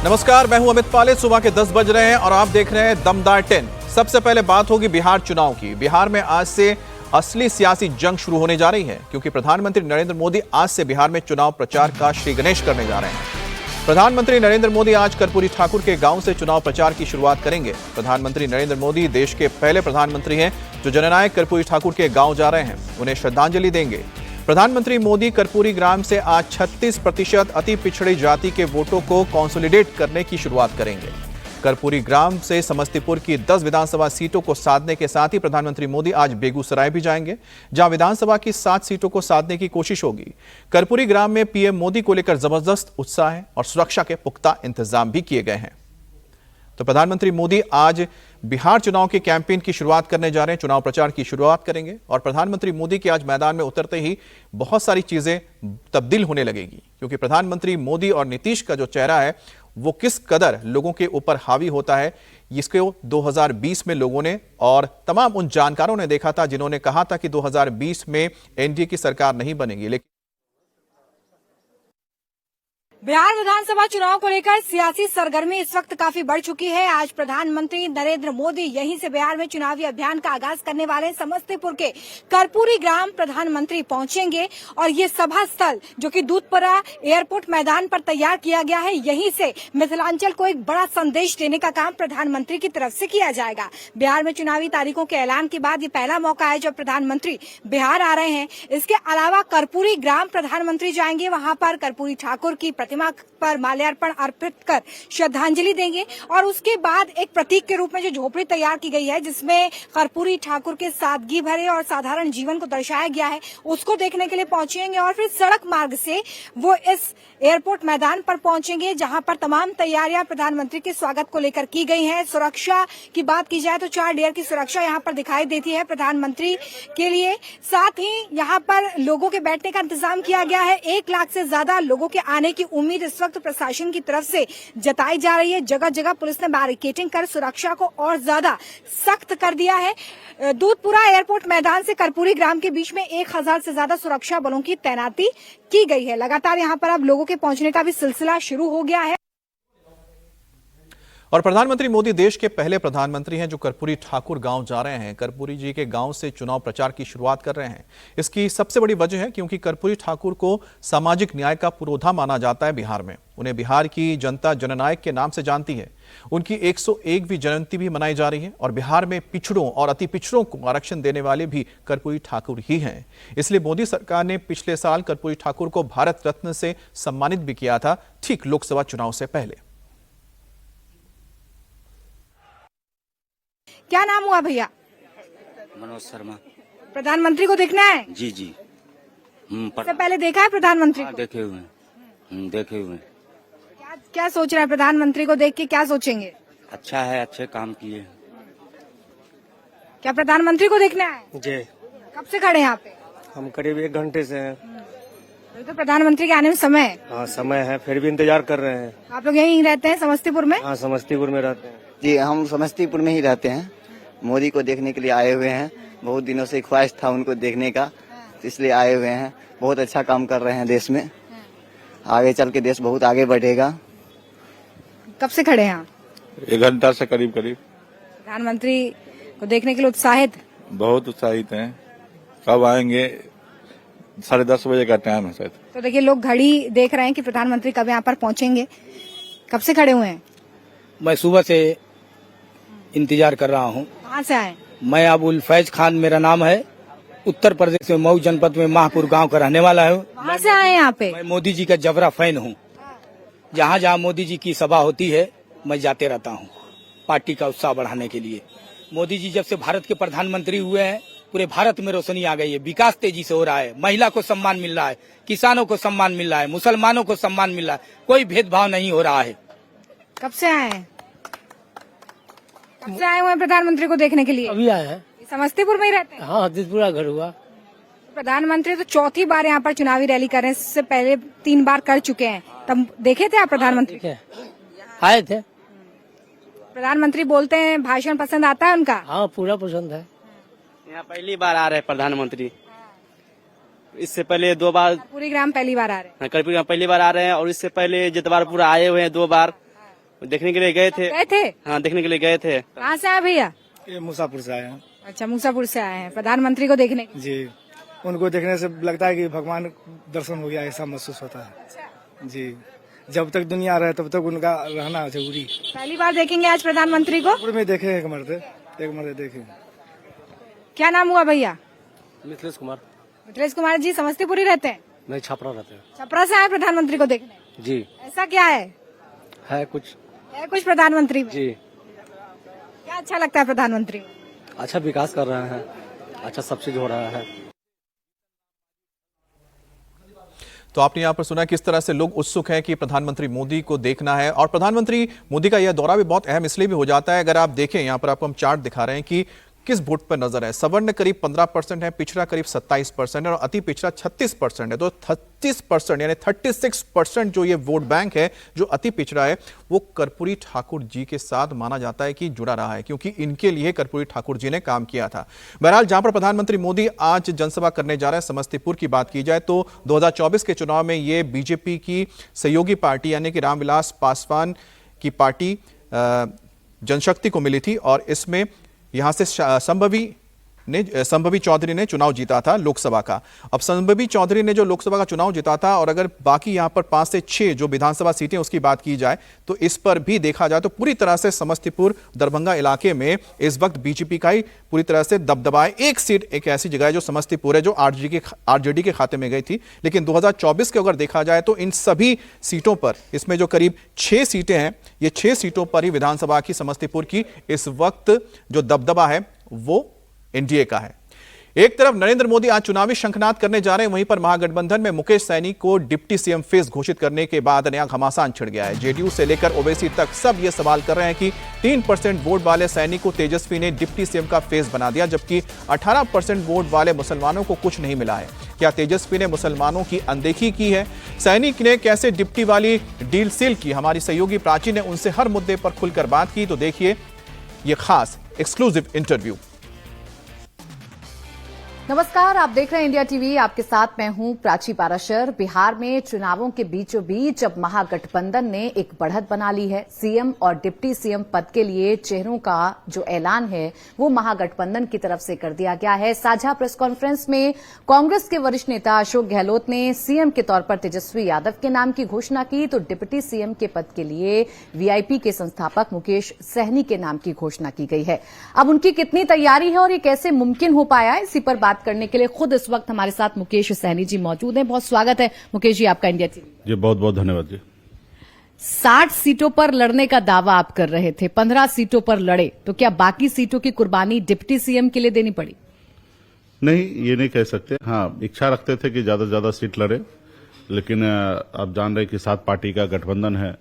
नमस्कार, मैं हूं अमित पाले। सुबह के 10 बज रहे हैं और आप देख रहे हैं दमदार 10। सबसे पहले बात होगी बिहार चुनाव की। बिहार में आज से असली सियासी जंग शुरू होने जा रही है, क्योंकि प्रधानमंत्री नरेंद्र मोदी आज से बिहार में चुनाव प्रचार का श्री गणेश करने जा रहे हैं। प्रधानमंत्री नरेंद्र मोदी आज कर्पूरी ठाकुर के गांव से चुनाव प्रचार की शुरुआत करेंगे। प्रधानमंत्री नरेंद्र मोदी देश के पहले प्रधानमंत्री हैं जो जननायक कर्पूरी ठाकुर के गांव जा रहे हैं, उन्हें श्रद्धांजलि देंगे। प्रधानमंत्री मोदी कर्पूरी ग्राम से आज 36% अति पिछड़ी जाति के वोटों को कंसोलिडेट करने की शुरुआत करेंगे। कर्पूरी ग्राम से समस्तीपुर की 10 विधानसभा सीटों को साधने के साथ ही प्रधानमंत्री मोदी आज बेगूसराय भी जाएंगे, जहां विधानसभा की 7 सीटों को साधने की कोशिश होगी। कर्पूरी ग्राम में पीएम मोदी को लेकर जबरदस्त उत्साह है और सुरक्षा के पुख्ता इंतजाम भी किए गए हैं। तो प्रधानमंत्री मोदी आज बिहार चुनाव के कैंपेन की शुरुआत करने जा रहे हैं, चुनाव प्रचार की शुरुआत करेंगे और प्रधानमंत्री मोदी के आज मैदान में उतरते ही बहुत सारी चीजें तब्दील होने लगेगी, क्योंकि प्रधानमंत्री मोदी और नीतीश का जो चेहरा है वो किस कदर लोगों के ऊपर हावी होता है, इसको 2020 में लोगों ने और तमाम उन जानकारों ने देखा था जिन्होंने कहा था कि 2020 में एनडीए की सरकार नहीं बनेगी। लेकिन बिहार विधानसभा चुनाव को लेकर सियासी सरगर्मी इस वक्त काफी बढ़ चुकी है। आज प्रधानमंत्री नरेंद्र मोदी यहीं से बिहार में चुनावी अभियान का आगाज करने वाले समस्तीपुर के कर्पूरी ग्राम प्रधानमंत्री पहुंचेंगे और ये सभा स्थल जो कि दूधपुरा एयरपोर्ट मैदान पर तैयार किया गया है, यहीं से मिथिलांचल को एक बड़ा संदेश देने का काम प्रधानमंत्री की तरफ से किया जाएगा। बिहार में चुनावी तारीखों के ऐलान के बाद ये पहला मौका है जब प्रधानमंत्री बिहार आ रहे हैं। इसके अलावा कर्पूरी ग्राम प्रधानमंत्री जाएंगे, वहां पर कर्पूरी ठाकुर की प्रतिमा पर माल्यार्पण अर्पित कर श्रद्धांजलि देंगे और उसके बाद एक प्रतीक के रूप में जो झोपड़ी तैयार की गई है जिसमें कर्पूरी ठाकुर के सादगी भरे और साधारण जीवन को दर्शाया गया है, उसको देखने के लिए पहुंचेंगे और फिर सड़क मार्ग से वो इस एयरपोर्ट मैदान पर पहुंचेंगे, जहां पर तमाम तैयारियां प्रधानमंत्री के स्वागत को लेकर की गई हैं। सुरक्षा की बात की जाए तो 4 लेयर की सुरक्षा यहां पर दिखाई देती है प्रधानमंत्री के लिए। साथ ही यहां पर लोगों के बैठने का इंतजाम किया गया है। 1 लाख से ज्यादा लोगों के आने की उम्मीद इस वक्त प्रशासन की तरफ से जताई जा रही है। जगह जगह पुलिस ने बैरिकेडिंग कर सुरक्षा को और ज्यादा सख्त कर दिया है। दूधपुरा एयरपोर्ट मैदान से कर्पूरी ग्राम के बीच में 1000 से ज्यादा सुरक्षा बलों की तैनाती की गई है। लगातार यहां पर अब लोगों के पहुंचने का भी सिलसिला शुरू हो गया है। और प्रधानमंत्री मोदी देश के पहले प्रधानमंत्री हैं जो कर्पूरी ठाकुर गांव जा रहे हैं। कर्पूरी जी के गांव से चुनाव प्रचार की शुरुआत कर रहे हैं। इसकी सबसे बड़ी वजह है क्योंकि कर्पूरी ठाकुर को सामाजिक न्याय का पुरोधा माना जाता है बिहार में। उन्हें बिहार की जनता जननायक के नाम से जानती है। उनकी 101वीं जयंती भी मनाई जा रही है और बिहार में पिछड़ों और अति पिछड़ों को आरक्षण देने वाले भी कर्पूरी ठाकुर ही हैं। इसलिए मोदी सरकार ने पिछले साल कर्पूरी ठाकुर को भारत रत्न से सम्मानित भी किया था, ठीक लोकसभा चुनाव से पहले। क्या नाम हुआ भैया? मनोज शर्मा। प्रधानमंत्री को देखना है? जी जी। इससे पहले देखा है प्रधानमंत्री को? देखे हुए हैं, देखे हुए हैं। क्या सोच रहे हैं प्रधानमंत्री को देख के, क्या सोचेंगे? अच्छा है, अच्छे काम किए। क्या प्रधानमंत्री को देखना है? जी। कब से खड़े हैं यहाँ पे? हम करीब 1 घंटे से हैं। तो प्रधानमंत्री के आने में समय है? हाँ समय है, फिर भी इंतजार कर रहे हैं। आप लोग यहीं रहते हैं समस्तीपुर में? हाँ समस्तीपुर में रहते हैं। जी हम समस्तीपुर में ही रहते हैं। मोदी को देखने के लिए आए हुए हैं। बहुत दिनों से ख्वाहिश था उनको देखने का, इसलिए आए हुए हैं। बहुत अच्छा काम कर रहे हैं देश में। आगे चल के देश बहुत आगे बढ़ेगा। कब से खड़े हैं आप? 1 घंटा से करीब। प्रधानमंत्री को देखने के लिए उत्साहित? बहुत उत्साहित हैं। कब आएंगे? 10:30 बजे का टाइम है शायद। तो देखिए लोग घड़ी देख रहे हैं कि प्रधानमंत्री कब यहाँ पर पहुंचेंगे। कब से खड़े हुए हैं? मैं सुबह से इंतजार कर रहा हूँ। कहाँ से आए? मैं अबुल फैज खान मेरा नाम है। उत्तर प्रदेश में मऊ जनपद में माहपुर गांव का रहने वाला हूँ। कहाँ से आए यहाँ पे? मैं मोदी जी का जबरा फैन हूँ। जहाँ जहाँ मोदी जी की सभा होती है मैं जाते रहता हूँ, पार्टी का उत्साह बढ़ाने के लिए। मोदी जी जब से भारत के प्रधानमंत्री हुए हैं पूरे भारत में रोशनी आ गई है। विकास तेजी से हो रहा है, महिला को सम्मान मिल रहा है, किसानों को सम्मान मिल रहा है, मुसलमानों को सम्मान मिल रहा है, कोई भेदभाव नहीं हो रहा है। कब से आए हैं? कब से आए हुए हैं प्रधानमंत्री को देखने के लिए? अभी आए हैं। समस्तीपुर में ही रहते हैं? हाँ दूधपुरा घर हुआ। प्रधानमंत्री तो 4थी बार यहाँ पर चुनावी रैली कर रहे हैं। इससे पहले 3 बार कर चुके हैं। तब देखे थे आप प्रधानमंत्री? आए थे। प्रधानमंत्री बोलते हैं, भाषण पसंद आता है उनका? हाँ पूरा पसंद है। यहाँ पहली बार आ रहे हैं प्रधानमंत्री। इससे पहले 2 बार कर्पूरी ग्राम पहली बार आ रहे हैं। कर्पूरी ग्राम पहली बार आ रहे हैं और इससे पहले जतवारपुर आए हुए हैं 2 बार देखने के लिए गए थे। गए थे? हाँ, देखने के लिए गए थे। कहाँ से आए भैया? ये मुसाफिर से आए हैं। अच्छा, मूसापुर से आए हैं प्रधानमंत्री को देखने। जी, उनको देखने से लगता है कि भगवान दर्शन हो गया, ऐसा महसूस होता है। जी, जब तक दुनिया रहे तब तक उनका रहना जरूरी। पहली बार देखेंगे आज प्रधानमंत्री को? में देखे एक मर्द देखे। क्या नाम हुआ भैया? मिथिलेश कुमार। मिथिलेश कुमार जी समस्तीपुर ही रहते हैं? नहीं, छपरा रहते हैं। छपरा से आए प्रधानमंत्री को देखने? जी। ऐसा क्या है कुछ प्रधानमंत्री में? जी। क्या अच्छा लगता है प्रधानमंत्री में? अच्छा विकास कर रहे हैं, अच्छा सब चीज हो रहा है। तो आपने यहाँ पर सुना किस तरह से लोग उत्सुक हैं कि प्रधानमंत्री मोदी को देखना है। और प्रधानमंत्री मोदी का यह दौरा भी बहुत अहम इसलिए भी हो जाता है, अगर आप देखें यहाँ पर आपको हम चार्ट दिखा रहे हैं कि किस वोट पर नजर है। सवर्ण करीब 15% है, पिछड़ा करीब 27% है और अति पिछड़ा 36% है। तो 36% यानी 36% जो ये वोट बैंक है, जो अति पिछड़ा है, वो कर्पूरी ठाकुर जी के साथ माना जाता है कि जुड़ा रहा है, क्योंकि इनके लिए कर्पूरी ठाकुर जी ने काम किया था। बहरहाल जहां पर प्रधानमंत्री मोदी आज जनसभा करने जा रहे हैं, समस्तीपुर की बात की जाए तो 2024 के चुनाव में ये बीजेपी की सहयोगी पार्टी यानी कि रामविलास पासवान की पार्टी जनशक्ति को मिली थी और इसमें यहां से संभवी चौधरी ने चुनाव जीता था लोकसभा का। अब संभवी चौधरी ने जो लोकसभा का चुनाव जीता था, और अगर बाकी यहां पर 5 से 6 जो विधानसभा सीटें उसकी बात की जाए तो इस पर भी देखा जाए तो पूरी तरह से समस्तीपुर दरभंगा इलाके में इस वक्त बीजेपी का ही पूरी तरह से दबदबा है। एक सीट एक ऐसी जगह है जो समस्तीपुर है, जो आरजेडी के खाते में गई थी, लेकिन 2024 के अगर देखा जाए तो इन सभी सीटों पर, इसमें जो करीब 6 सीटें हैं, ये 6 सीटों पर ही विधानसभा की समस्तीपुर की इस वक्त जो दबदबा है वो एनडीए का है। एक तरफ नरेंद्र मोदी आज चुनावी शंखनाद करने जा रहे हैं, वहीं पर महागठबंधन में मुकेश सैनी को डिप्टी सीएम फेस घोषित करने के बाद नया घमासान छिड़ गया है। जेडीयू से लेकर ओवैसी तक सब ये सवाल कर रहे हैं कि 3% वोट वाले सैनी को तेजस्वी ने डिप्टी सीएम का फेस बना दिया, जबकि 18% वोट वाले मुसलमानों को कुछ नहीं मिला है। क्या तेजस्वी ने मुसलमानों की अनदेखी की है? सैनी ने कैसे डिप्टी वाली डील सील की? हमारी सहयोगी प्राची ने उनसे हर मुद्दे पर खुलकर बात की, तो देखिए ये खास एक्सक्लूसिव इंटरव्यू। नमस्कार, आप देख रहे हैं इंडिया टीवी। आपके साथ मैं हूं प्राची पाराशर। बिहार में चुनावों के बीचों बीच अब महागठबंधन ने एक बढ़त बना ली है। सीएम और डिप्टी सीएम पद के लिए चेहरों का जो ऐलान है वो महागठबंधन की तरफ से कर दिया गया है। साझा प्रेस कॉन्फ्रेंस में कांग्रेस के वरिष्ठ नेता अशोक गहलोत ने सीएम के तौर पर तेजस्वी यादव के नाम की घोषणा की, तो डिप्टी सीएम के पद के लिए वीआईपी के संस्थापक मुकेश सहनी के नाम की घोषणा की गई है। अब उनकी कितनी तैयारी है और ये कैसे मुमकिन हो पाया, इसी पर बात करने के लिए खुद इस वक्त हमारे साथ मुकेश सहनी जी मौजूद हैं। बहुत स्वागत है मुकेश जी आपका इंडिया टीवी। जी बहुत बहुत धन्यवाद जी। 60 सीटों पर लड़ने का दावा आप कर रहे थे, 15 सीटों पर लड़े, तो क्या बाकी सीटों की कुर्बानी डिप्टी सीएम के लिए देनी पड़ी? नहीं, ये नहीं कह सकते। हाँ, इच्छा रखते थे कि ज्यादा से ज्यादा सीट लड़े, लेकिन आप जान रहे कि 7 पार्टी का गठबंधन है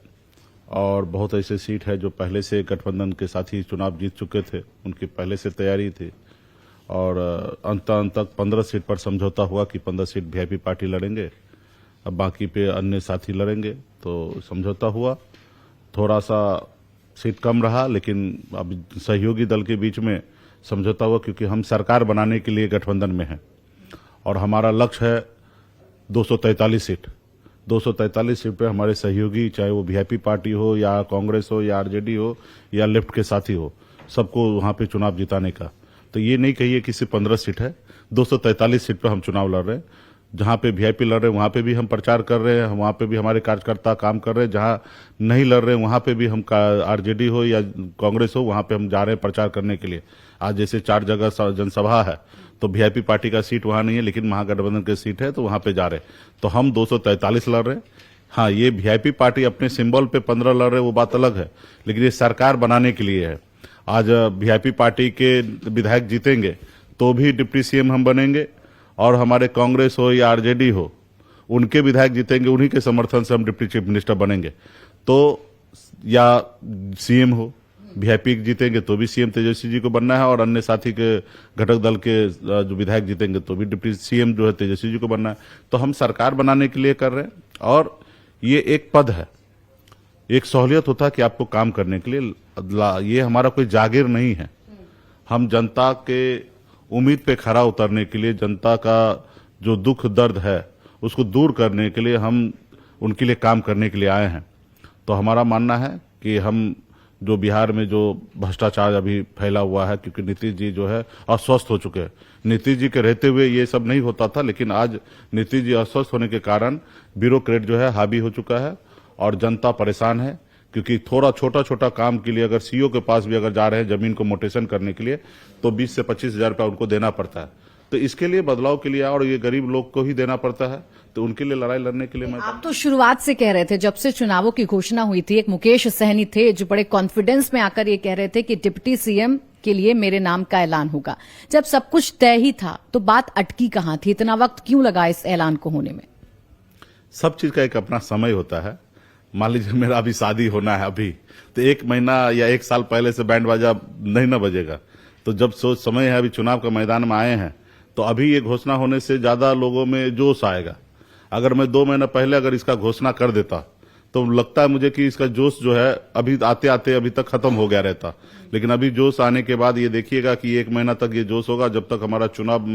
और बहुत ऐसे सीट है जो पहले से गठबंधन के साथ ही चुनाव जीत चुके थे, उनकी पहले से तैयारी थी और अंत तक 15 सीट पर समझौता हुआ कि 15 सीट वीआईपी पार्टी लड़ेंगे, अब बाकी पे अन्य साथी लड़ेंगे। तो समझौता हुआ, थोड़ा सा सीट कम रहा, लेकिन अब सहयोगी दल के बीच में समझौता हुआ, क्योंकि हम सरकार बनाने के लिए गठबंधन में हैं और हमारा लक्ष्य है 243 सीट। 243 सीट पे हमारे सहयोगी, चाहे वो वीआईपी पार्टी हो या कांग्रेस हो या आरजेडी हो या लेफ्ट के साथी हो, सबको वहां पे चुनाव जिताने का। तो ये नहीं कहिए कि सिर्फ 15 सीट है, 243 सीट पर हम चुनाव लड़ रहे हैं। जहां पे वीआईपी लड़ रहे हैं वहां पे भी हम प्रचार कर रहे हैं, वहां पे भी हमारे कार्यकर्ता काम कर रहे हैं। जहां नहीं लड़ रहे हैं वहां पे भी हम आरजेडी हो या कांग्रेस हो, वहां पे हम जा रहे हैं प्रचार करने के लिए। आज जैसे 4 जगह जनसभा है, तो वीआईपी पार्टी का सीट वहां नहीं है, लेकिन महागठबंधन की सीट है, तो वहां पे जा रहे हैं। तो हम 243 लड़ रहे हैं। हाँ, ये वीआईपी पार्टी अपने सिंबल पे 15 लड़ रहे हैं, वो बात अलग है, लेकिन ये सरकार बनाने के लिए है। आज वीआईपी पार्टी के विधायक जीतेंगे तो भी डिप्टी सीएम हम बनेंगे, और हमारे कांग्रेस हो या आरजेडी हो, उनके विधायक जीतेंगे, उन्हीं के समर्थन से हम डिप्टी चीफ मिनिस्टर बनेंगे। तो या सीएम हो, वीआईपी जीतेंगे तो भी सीएम तेजस्वी जी को बनना है, और अन्य साथी के घटक दल के जो विधायक जीतेंगे तो भी डिप्टी सीएम जो है तेजस्वी जी को बनना है। तो हम सरकार बनाने के लिए कर रहे हैं, और ये एक पद है, एक सहूलियत होता है कि आपको काम करने के लिए। ये हमारा कोई जागीर नहीं है, हम जनता के उम्मीद पे खरा उतरने के लिए, जनता का जो दुख दर्द है उसको दूर करने के लिए हम उनके लिए काम करने के लिए आए हैं। तो हमारा मानना है कि हम जो बिहार में जो भ्रष्टाचार अभी फैला हुआ है, क्योंकि नीतीश जी जो है अस्वस्थ हो चुके हैं। नीतीश जी के रहते हुए ये सब नहीं होता था, लेकिन आज नीतीश जी अस्वस्थ होने के कारण ब्यूरोक्रेट जो है हावी हो चुका है और जनता परेशान है। क्योंकि थोड़ा छोटा छोटा काम के लिए अगर सीईओ के पास भी अगर जा रहे हैं जमीन को मोटेशन करने के लिए, तो 20 से 25 हजार रुपया उनको देना पड़ता है। तो इसके लिए बदलाव के लिए, और ये गरीब लोग को ही देना पड़ता है, तो उनके लिए लड़ाई लड़ने के लिए मैं आप तो शुरुआत से कह रहे थे, जब से चुनावों की घोषणा हुई थी, एक मुकेश सहनी थे जो बड़े कॉन्फिडेंस में आकर ये कह रहे थे कि डिप्टी सीएम के लिए मेरे नाम का ऐलान होगा। जब सब कुछ तय ही था तो बात अटकी कहां थी? इतना वक्त क्यों लगा इस ऐलान को होने में? सब चीज का एक अपना समय होता है। मान लीजिए मेरा अभी शादी होना है अभी, तो 1 महीना या 1 साल पहले से बैंड बाजा नहीं ना बजेगा। तो जब सोच समय है, अभी चुनाव के मैदान में आए हैं, तो अभी ये घोषणा होने से ज्यादा लोगों में जोश आएगा। अगर मैं 2 महीना पहले अगर इसका घोषणा कर देता, तो लगता है मुझे कि इसका जोश जो है अभी आते आते अभी तक खत्म हो गया रहता। लेकिन अभी जोश आने के बाद ये देखिएगा कि 1 महीना तक ये जोश होगा। जब तक हमारा चुनाव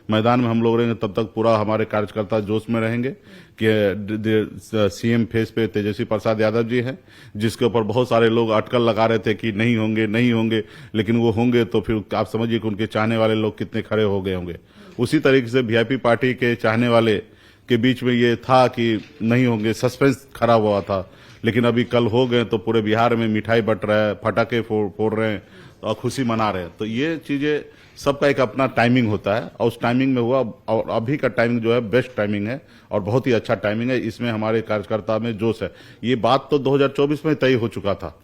मैदान में हम लोग रहेंगे, तब तक पूरा हमारे कार्यकर्ता जोश में रहेंगे कि सीएम फेस पे तेजस्वी प्रसाद यादव जी हैं, जिसके ऊपर बहुत सारे लोग अटकल लगा रहे थे कि नहीं होंगे नहीं होंगे, लेकिन वो होंगे। तो फिर आप समझिए कि उनके चाहने वाले लोग कितने खड़े हो गए होंगे। उसी तरीके से वीआईपी पार्टी के चाहने वाले के बीच में ये था कि नहीं होंगे, सस्पेंस खड़ा हुआ था। लेकिन अभी कल हो गए तो पूरे बिहार में मिठाई बट रहा है, पटाखे फोड़ रहे हैं और खुशी मना रहे हैं। तो ये चीजें सबका एक अपना टाइमिंग होता है और उस टाइमिंग में हुआ। और अभी का टाइमिंग जो है बेस्ट टाइमिंग है और बहुत ही अच्छा टाइमिंग है। इसमें हमारे कार्यकर्ता में जोश है। ये बात तो 2024 में तय हो चुका था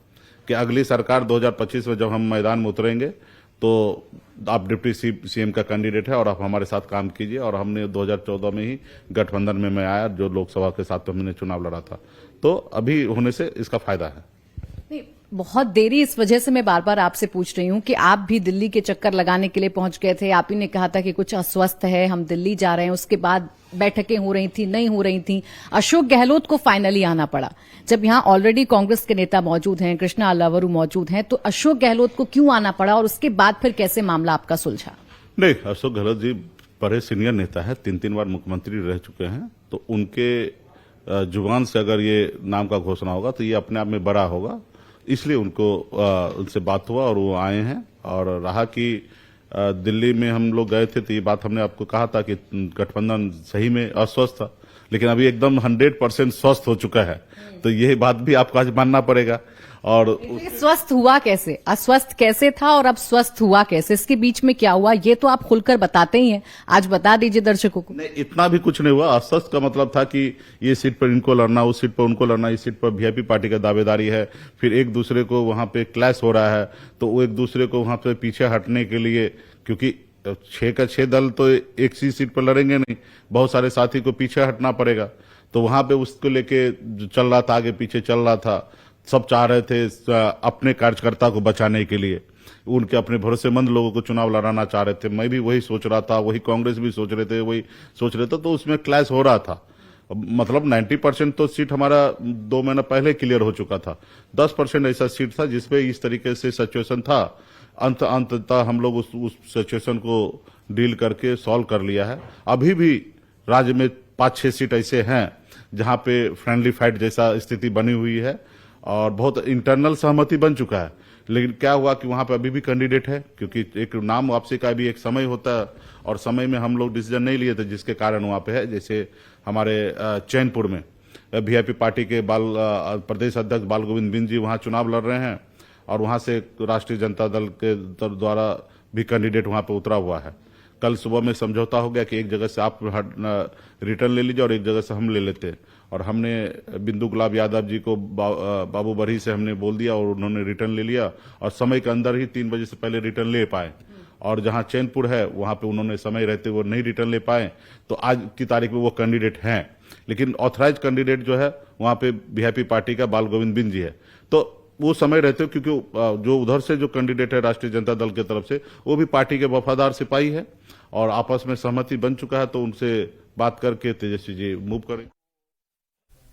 कि अगली सरकार 2025 में जब हम मैदान में उतरेंगे तो आप डिप्टी सीएम का कैंडिडेट है और आप हमारे साथ काम कीजिए। और हमने 2014 में ही गठबंधन में मैं आया, जो लोकसभा के साथ हमने चुनाव लड़ा था। तो अभी होने से इसका फायदा है। नहीं, बहुत देरी इस वजह से मैं बार बार आपसे पूछ रही हूं कि आप भी दिल्ली के चक्कर लगाने के लिए पहुंच गए थे। आप ही ने कहा था कि कुछ अस्वस्थ है, हम दिल्ली जा रहे हैं। उसके बाद बैठकें हो रही थी, नहीं हो रही थी। अशोक गहलोत को फाइनली आना पड़ा। जब यहां ऑलरेडी कांग्रेस के नेता मौजूद हैं, कृष्णा अल्लावरू मौजूद हैं, तो अशोक गहलोत को क्यों आना पड़ा और उसके बाद फिर कैसे मामला आपका सुलझा? नहीं, अशोक गहलोत जी बड़े सीनियर नेता है, 3 बार मुख्यमंत्री रह चुके हैं। तो उनके जुबान से अगर ये नाम का घोषणा होगा तो ये अपने आप में बड़ा होगा। इसलिए उनको उनसे बात हुआ और वो आए हैं। और रहा कि दिल्ली में हम लोग गए थे तो ये बात हमने आपको कहा था कि गठबंधन सही में अस्वस्थ था, लेकिन अभी एकदम 100% स्वस्थ हो चुका है। तो ये बात भी आपको आज मानना पड़ेगा। और स्वस्थ हुआ कैसे, अस्वस्थ कैसे था और अब स्वस्थ हुआ कैसे, इसके बीच में क्या हुआ, ये तो आप खुलकर बताते ही हैं। आज बता दीजिए दर्शकों को। नहीं, इतना भी कुछ नहीं हुआ। अस्वस्थ का मतलब था कि ये सीट पर इनको लड़ना, उस सीट पर उनको लड़ना, इस सीट पर वीआईपी पार्टी का दावेदारी है। फिर एक दूसरे को वहां पे क्लैश हो रहा है, तो वो एक दूसरे को वहां पे पीछे हटने के लिए, क्योंकि 6 का 6 दल तो एक सी सीट पर लड़ेंगे नहीं, बहुत सारे साथी को पीछे हटना पड़ेगा। तो वहां पे उसको लेके चल रहा था, आगे पीछे चल रहा था। सब चाह रहे थे अपने कार्यकर्ता को बचाने के लिए, उनके अपने भरोसेमंद लोगों को चुनाव लड़ाना चाह रहे थे। मैं भी वही सोच रहा था, वही कांग्रेस भी सोच रहे थे, वही सोच रहे थे। तो उसमें क्लैश हो रहा था। मतलब 90% तो सीट हमारा 2 महीना पहले क्लियर हो चुका था। 10% ऐसा सीट था जिसपे इस तरीके से सिचुएशन था। अंततः हम लोग उस सिचुएशन को डील करके सॉल्व कर लिया है। अभी भी राज्य में 5-6 सीट ऐसे हैं जहां पे फ्रेंडली फाइट जैसा स्थिति बनी हुई है और बहुत इंटरनल सहमति बन चुका है। लेकिन क्या हुआ कि वहां पे अभी भी कैंडिडेट है, क्योंकि एक नाम वापसी का भी एक समय होता है और समय में हम लोग डिसीजन नहीं लिए थे, जिसके कारण वहां पे है। जैसे हमारे चैनपुर में वीआईपी पार्टी के प्रदेश अध्यक्ष बाल गोविंद बिंद जी वहां चुनाव लड़ रहे हैं और वहां से राष्ट्रीय जनता दल के द्वारा भी कैंडिडेट वहां पे उतरा हुआ है। कल सुबह में समझौता हो गया कि एक जगह से आप रिटर्न ले लीजिए और एक जगह से हम ले लेते हैं। और हमने बिंदु गुलाब यादव जी को बाबू बरही से हमने बोल दिया और उन्होंने रिटर्न ले लिया और समय के अंदर ही 3 बजे से पहले रिटर्न ले पाए। और जहां चैनपुर है वहां पे उन्होंने समय रहते वो नहीं रिटर्न ले पाए। तो आज की तारीख में वो कैंडिडेट हैं, लेकिन ऑथराइज कैंडिडेट जो है वहां पे वीआईपी पार्टी का बाल गोविंद बिंद जी है। तो वो समय रहते हो, क्योंकि जो उधर से जो कैंडिडेट है राष्ट्रीय जनता दल की तरफ से, वो भी पार्टी के वफादार सिपाही है और आपस में सहमति बन चुका है। तो उनसे बात करके तेजस्वी जी मूव करें।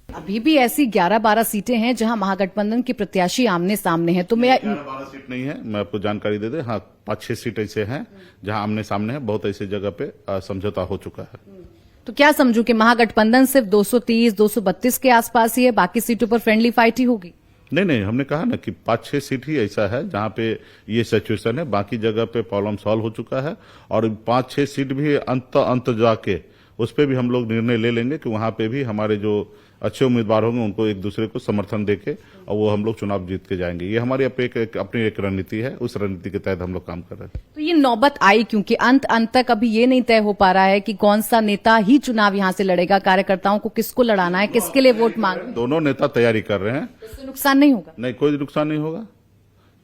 अभी भी ऐसी 11-12 सीटें हैं जहां महागठबंधन के प्रत्याशी आमने सामने हैं। तो मैं 11-12 सीट नहीं है, मैं आपको जानकारी दे दे। हाँ, 5-6 सीट ऐसे हैं जहां आमने सामने है। बहुत ऐसी जगह पे समझौता हो चुका है। तो क्या समझू कि महागठबंधन सिर्फ 230-232 के आसपास ही है, बाकी सीटों पर फ्रेंडली फाइट ही होगी? नहीं, हमने कहा ना कि 5-6 सीट ही ऐसा है जहां पे ये सिचुएशन है, बाकी जगह पे प्रॉब्लम सॉल्व हो चुका है। और 5-6 सीट भी अंत जाके उस पे भी हम लोग निर्णय ले लेंगे कि वहां पे भी हमारे जो अच्छे उम्मीदवार होंगे उनको एक दूसरे को समर्थन देके और वो हम लोग चुनाव जीत के जाएंगे। ये हमारी अपनी एक रणनीति है, उस रणनीति के तहत हम लोग काम कर रहे हैं। तो ये नौबत आई क्योंकि अंत तक अभी ये नहीं तय हो पा रहा है कि कौन सा नेता ही चुनाव यहां से लड़ेगा, कार्यकर्ताओं को किसको लड़ाना है, किसके लिए वोट मांग। दोनों नेता तैयारी कर रहे हैं। इससे नुकसान नहीं होगा? नहीं, कोई नुकसान नहीं होगा।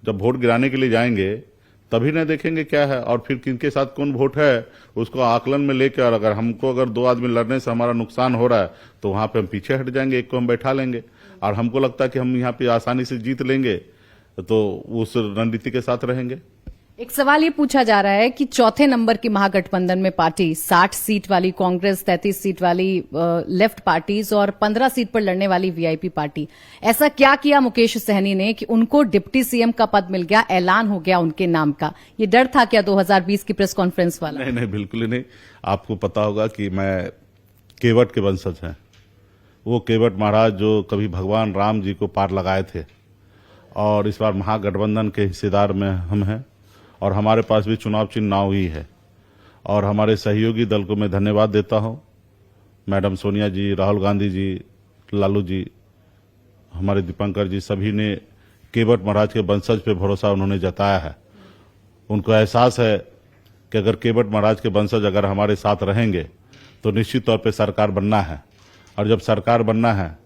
जब वोट गिराने के लिए जाएंगे तभी न देखेंगे क्या है और फिर किनके साथ कौन वोट है उसको आकलन में लेकर, और अगर 2 आदमी लड़ने से हमारा नुकसान हो रहा है तो वहां पे हम पीछे हट जाएंगे, एक को हम बैठा लेंगे। और हमको लगता है कि हम यहाँ पे आसानी से जीत लेंगे तो उस रणनीति के साथ रहेंगे। एक सवाल ये पूछा जा रहा है कि चौथे नंबर की महागठबंधन में पार्टी 60 सीट वाली कांग्रेस, 33 सीट वाली लेफ्ट पार्टीज और 15 सीट पर लड़ने वाली वीआईपी पार्टी, ऐसा क्या किया मुकेश सहनी ने कि उनको डिप्टी सीएम का पद मिल गया, ऐलान हो गया उनके नाम का? ये डर था क्या 2020 की प्रेस कॉन्फ्रेंस वाला? नहीं, बिल्कुल ही नहीं। आपको पता होगा कि मैं केवट के वंशज हैं। वो केवट महाराज जो कभी भगवान राम जी को पार लगाए थे और इस बार महागठबंधन के हिस्सेदार में हम हैं और हमारे पास भी चुनाव चिन्ह नाव ही है। और हमारे सहयोगी दल को मैं धन्यवाद देता हूं, मैडम सोनिया जी, राहुल गांधी जी, लालू जी, हमारे दीपंकर जी, सभी ने केवट महाराज के वंशज पे भरोसा उन्होंने जताया है। उनको एहसास है कि अगर केवट महाराज के वंशज अगर हमारे साथ रहेंगे तो निश्चित तौर पे सरकार बनना है, और जब सरकार बनना है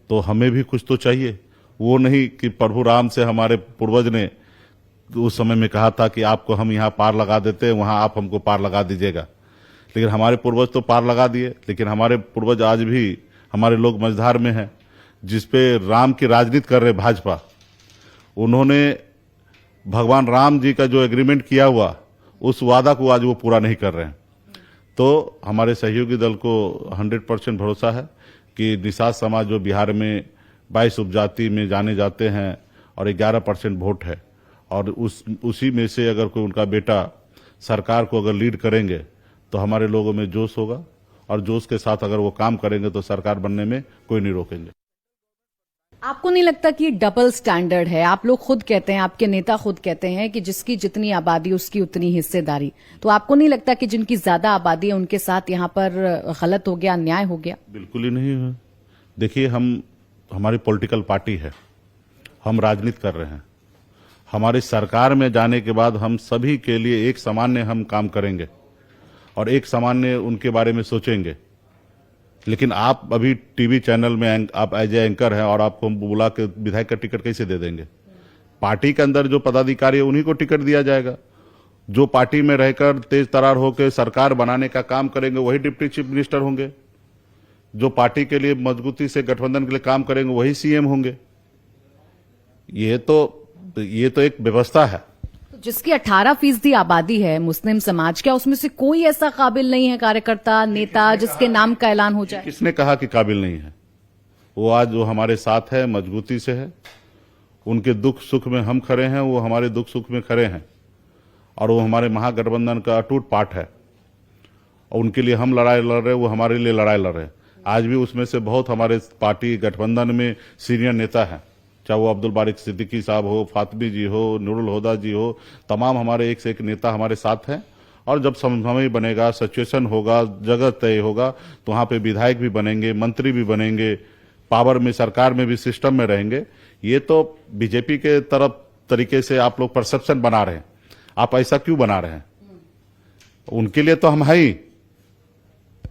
तो हमें भी कुछ तो चाहिए। वो नहीं कि प्रभु राम से हमारे पूर्वज ने उस समय में कहा था कि आपको हम यहाँ पार लगा देते हैं, वहां आप हमको पार लगा दीजिएगा। लेकिन हमारे पूर्वज तो पार लगा दिए, लेकिन हमारे पूर्वज आज भी हमारे लोग मझधार में हैं, जिसपे राम की राजनीति कर रहे भाजपा। उन्होंने भगवान राम जी का जो एग्रीमेंट किया हुआ उस वादा को आज वो पूरा नहीं कर रहे हैं। तो हमारे सहयोगी दल को 100% भरोसा है कि निषाद समाज जो बिहार में 22 उपजाति में जाने जाते हैं और 11% वोट है, और उसी में से अगर कोई उनका बेटा सरकार को अगर लीड करेंगे तो हमारे लोगों में जोश होगा, और जोश के साथ अगर वो काम करेंगे तो सरकार बनने में कोई नहीं रोकेंगे। आपको नहीं लगता कि डबल स्टैंडर्ड है? आप लोग खुद कहते हैं, आपके नेता खुद कहते हैं कि जिसकी जितनी आबादी उसकी उतनी हिस्सेदारी। तो आपको नहीं लगता कि जिनकी ज्यादा आबादी है उनके साथ यहाँ पर गलत हो गया, अन्याय हो गया? बिल्कुल ही नहीं है। देखिए, हमारी पॉलिटिकल पार्टी है, हम राजनीति कर रहे हैं। हमारी सरकार में जाने के बाद हम सभी के लिए एक सामान्य हम काम करेंगे और एक सामान्य उनके बारे में सोचेंगे। लेकिन आप अभी टीवी चैनल में आप एज ए एंकर हैं और आपको हम बुला के विधायक का टिकट कैसे दे देंगे? पार्टी के अंदर जो पदाधिकारी है उन्हीं को टिकट दिया जाएगा। जो पार्टी में रहकर तेज तरार होकर सरकार बनाने का काम करेंगे वही डिप्टी चीफ मिनिस्टर होंगे। जो पार्टी के लिए मजबूती से गठबंधन के लिए काम करेंगे वही सीएम होंगे। ये तो एक व्यवस्था है। जिसकी 18% आबादी है मुस्लिम समाज, क्या उसमें से कोई ऐसा काबिल नहीं है कार्यकर्ता, नेता जिसके नाम का ऐलान हो जाए? किसने कहा कि काबिल नहीं है? वो आज वो हमारे साथ है, मजबूती से है। उनके दुख सुख में हम खड़े हैं, वो हमारे दुख सुख में खड़े हैं, और वो हमारे महागठबंधन का अटूट पार्ट है। और उनके लिए हम लड़ाई लड़ रहे हैं, वो हमारे लिए लड़ाई लड़ रहे हैं। आज भी उसमें से बहुत हमारे पार्टी गठबंधन में सीनियर नेता हैं, चाहे वो अब्दुल बारिक सिद्दीकी साहब हो, फातमी जी हो, नूरुल हुदा जी हो, तमाम हमारे एक से एक नेता हमारे साथ हैं। और जब समय बनेगा, सिचुएशन होगा, जगह तय होगा, तो वहां पे विधायक भी बनेंगे, मंत्री भी बनेंगे, पावर में सरकार में भी सिस्टम में रहेंगे। ये तो बीजेपी के तरफ तरीके से आप लोग परसेप्शन बना रहे हैं। आप ऐसा क्यों बना रहे हैं? उनके लिए तो हम है ही।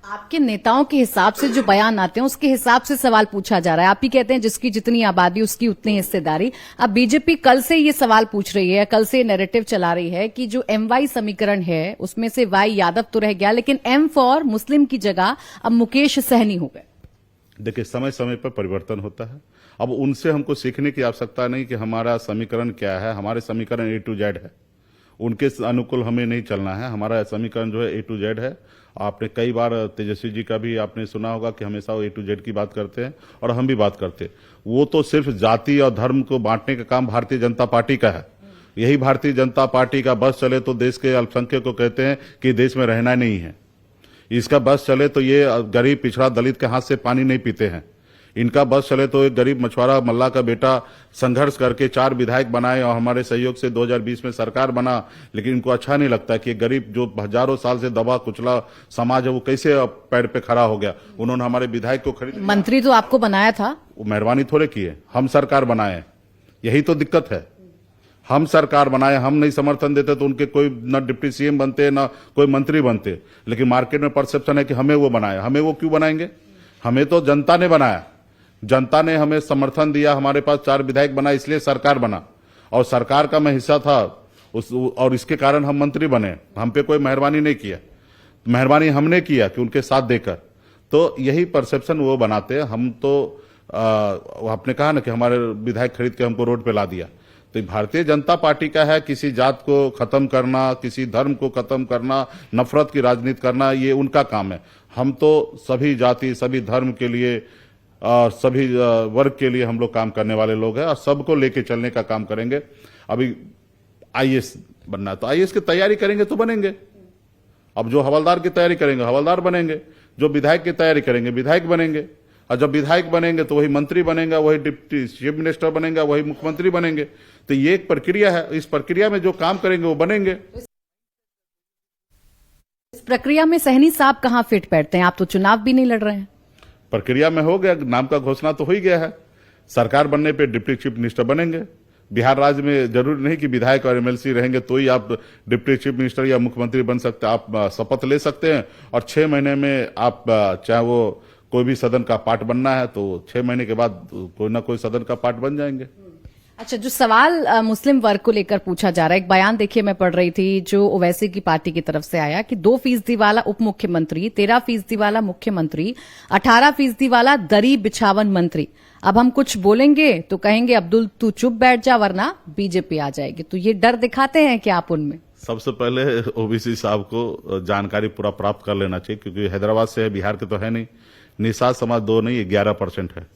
आपके नेताओं के हिसाब से जो बयान आते हैं उसके हिसाब से सवाल पूछा जा रहा है। आप ही कहते हैं जिसकी जितनी आबादी उसकी उतनी हिस्सेदारी। अब बीजेपी कल से ये सवाल पूछ रही है, कल से नैरेटिव चला रही है कि जो MY समीकरण है उसमें से Y यादव तो रह गया, लेकिन M फॉर मुस्लिम की जगह अब मुकेश सहनी हो गए। देखिए, समय समय पर परिवर्तन होता है। अब उनसे हमको सीखने की आवश्यकता नहीं कि हमारा समीकरण क्या है। हमारे समीकरण A to Z है, उनके अनुकूल हमें नहीं चलना है। हमारा समीकरण जो है A to Z है। आपने कई बार तेजस्वी जी का भी आपने सुना होगा कि हमेशा वो A to Z की बात करते हैं, और हम भी बात करते हैं। वो तो सिर्फ जाति और धर्म को बांटने का काम भारतीय जनता पार्टी का है। यही भारतीय जनता पार्टी का बस चले तो देश के अल्पसंख्यक को कहते हैं कि देश में रहना नहीं है। इसका बस चले तो ये गरीब, पिछड़ा, दलित के हाथ से पानी नहीं पीते हैं। इनका बस चले तो एक गरीब मछुआरा मल्ला का बेटा संघर्ष करके 4 विधायक बनाए और हमारे सहयोग से 2020 में सरकार बना, लेकिन इनको अच्छा नहीं लगता कि गरीब जो हजारों साल से दबा कुचला समाज है वो कैसे अब पैर पे खड़ा हो गया। उन्होंने हमारे विधायक को खरीद लिया। मंत्री तो आपको बनाया था, वो मेहरबानी थोड़े की है, हम सरकार बनाए, यही तो दिक्कत है। हम सरकार बनाए, हम नहीं समर्थन देते तो उनके कोई न डिप्टी सीएम बनते न कोई मंत्री बनते, लेकिन मार्केट में परसेप्शन है कि हमें वो बनाया। हमें वो क्यों बनाएंगे? हमें तो जनता ने बनाया, जनता ने हमें समर्थन दिया, हमारे पास 4 विधायक बना, इसलिए सरकार बना और सरकार का मैं हिस्सा था और इसके कारण हम मंत्री बने। हम पे कोई मेहरबानी नहीं किया, मेहरबानी हमने किया कि उनके साथ देकर। तो यही परसेप्शन वो बनाते हैं। हम तो आपने कहा ना कि हमारे विधायक खरीद के हमको रोड पे ला दिया, तो भारतीय जनता पार्टी का है किसी जात को खत्म करना, किसी धर्म को खत्म करना, नफरत की राजनीति करना, ये उनका काम है। हम तो सभी जाति सभी धर्म के लिए और सभी वर्ग के लिए हम लोग काम करने वाले लोग हैं और सबको लेके चलने का काम करेंगे। अभी आईएएस बनना है तो आईएएस की तैयारी करेंगे तो बनेंगे। अब जो हवलदार की तैयारी करेंगे हवलदार बनेंगे, जो विधायक की तैयारी करेंगे विधायक बनेंगे, और जब विधायक बनेंगे तो वही मंत्री बनेगा, वही डिप्टी चीफ मिनिस्टर बनेगा, वही मुख्यमंत्री बनेंगे। तो ये एक प्रक्रिया है, इस प्रक्रिया में जो काम करेंगे वो बनेंगे। इस प्रक्रिया में सहनी साहब कहाँ फिट बैठते हैं? आप तो चुनाव भी नहीं लड़ रहे हैं। प्रक्रिया में हो गया, नाम का घोषणा तो हो ही गया है। सरकार बनने पे डिप्टी चीफ मिनिस्टर बनेंगे। बिहार राज्य में जरूरी नहीं कि विधायक और एमएलसी रहेंगे तो ही आप डिप्टी चीफ मिनिस्टर या मुख्यमंत्री बन सकते हैं। आप शपथ ले सकते हैं और 6 महीने में आप चाहे वो कोई भी सदन का पार्ट बनना है तो 6 महीने के बाद कोई ना कोई सदन का पार्ट बन जाएंगे। अच्छा, जो सवाल मुस्लिम वर्ग को लेकर पूछा जा रहा है, एक बयान देखिए मैं पढ़ रही थी जो ओवैसी की पार्टी की तरफ से आया कि 2% वाला उप मुख्यमंत्री, 13% वाला मुख्यमंत्री, 18% वाला दरी बिछावन मंत्री। अब हम कुछ बोलेंगे तो कहेंगे अब्दुल तू चुप बैठ जा वरना बीजेपी आ जाएगी। तो ये डर दिखाते हैं क्या आप उनमें? सबसे पहले ओबीसी साहब को जानकारी पूरा प्राप्त कर लेना चाहिए, क्योंकि हैदराबाद से है, बिहार के तो है नहीं। निषाद समाज 2 नहीं 11% है,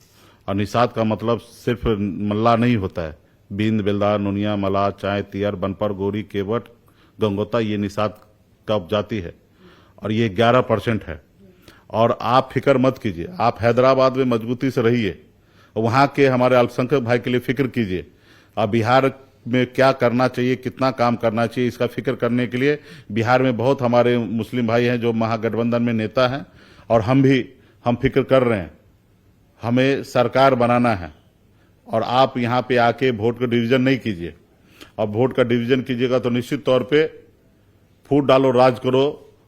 और निषाद का मतलब सिर्फ मल्ला नहीं होता है। बींद, बेलदार, नुनिया, मला, चाय, तियर, बनपर, गोरी, केवट, गंगोता, ये निषाद का उपजाति है और ये 11% है। और आप फिक्र मत कीजिए, आप हैदराबाद में मजबूती से रहिए, वहां के हमारे अल्पसंख्यक भाई के लिए फिक्र कीजिए। अब बिहार में क्या करना चाहिए, कितना काम करना चाहिए, इसका फिक्र करने के लिए बिहार में बहुत हमारे मुस्लिम भाई हैं जो महागठबंधन में नेता हैं, और हम फिक्र कर रहे हैं। हमें सरकार बनाना है और आप यहाँ पे आके वोट का डिवीजन नहीं कीजिए। अब वोट का डिवीजन कीजिएगा तो निश्चित तौर पे फूट डालो राज करो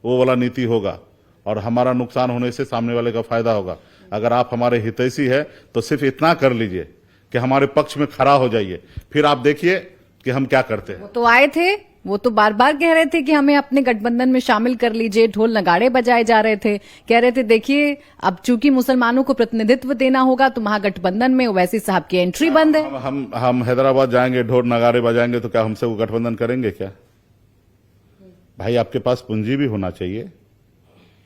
वो वाला नीति होगा और हमारा नुकसान होने से सामने वाले का फायदा होगा। अगर आप हमारे हितैषी है तो सिर्फ इतना कर लीजिए कि हमारे पक्ष में खड़ा हो जाइए, फिर आप देखिए कि हम क्या करते हैं। वो तो आए थे, वो तो बार बार कह रहे थे कि हमें अपने गठबंधन में शामिल कर लीजिए, ढोल नगाड़े बजाए जा रहे थे, कह रहे थे देखिए अब चूंकि मुसलमानों को प्रतिनिधित्व देना होगा तो महागठबंधन में ओवैसी साहब की एंट्री बंद है। हम हैदराबाद जाएंगे, ढोल नगाड़े बजाएंगे तो क्या हमसे वो गठबंधन करेंगे क्या? भाई आपके पास पूंजी भी होना चाहिए,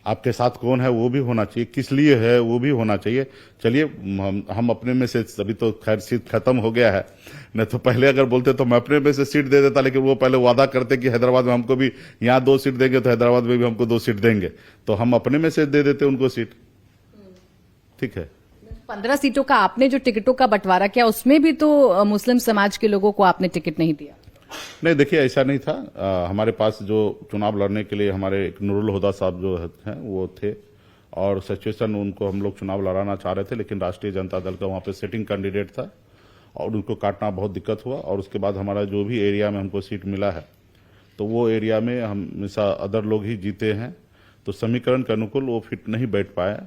आपके साथ कौन है वो भी होना चाहिए, किस लिए है वो भी होना चाहिए। चलिए हम अपने में से, अभी तो खैर सीट खत्म हो गया है, नहीं तो पहले अगर बोलते तो मैं अपने में से सीट दे देता, लेकिन वो पहले वादा करते कि हैदराबाद में हमको भी यहाँ 2 सीट देंगे तो हैदराबाद में भी हमको 2 सीट देंगे, तो हम अपने में से दे देते उनको सीट। ठीक है, 15 सीटों का आपने जो टिकटों का बंटवारा किया उसमें भी तो मुस्लिम समाज के लोगों को आपने टिकट नहीं दिया। नहीं देखिए ऐसा नहीं था। हमारे पास जो चुनाव लड़ने के लिए हमारे एक नूरुल हुदा साहब जो हैं वो थे, और सिचुएशन उनको हम लोग चुनाव लड़ाना चाह रहे थे, लेकिन राष्ट्रीय जनता दल का वहां पे सिटिंग कैंडिडेट था और उनको काटना बहुत दिक्कत हुआ। और उसके बाद हमारा जो भी एरिया में हमको सीट मिला है तो वो एरिया में हमेशा अदर लोग ही जीते हैं, तो समीकरण के अनुकूल वो फिट नहीं बैठ पाया।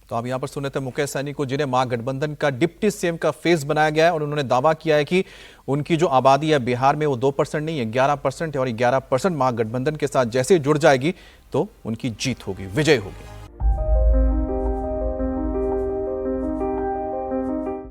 तो आप यहां पर सुने थे मुकेश सैनी को, जिन्हें महागठबंधन का डिप्टी सीएम का फेस बनाया गया है, और उन्होंने दावा किया है कि उनकी जो आबादी है बिहार में वो 2% नहीं है 11% है, और 11% महागठबंधन के साथ जैसे जुड़ जाएगी तो उनकी जीत होगी, विजय होगी।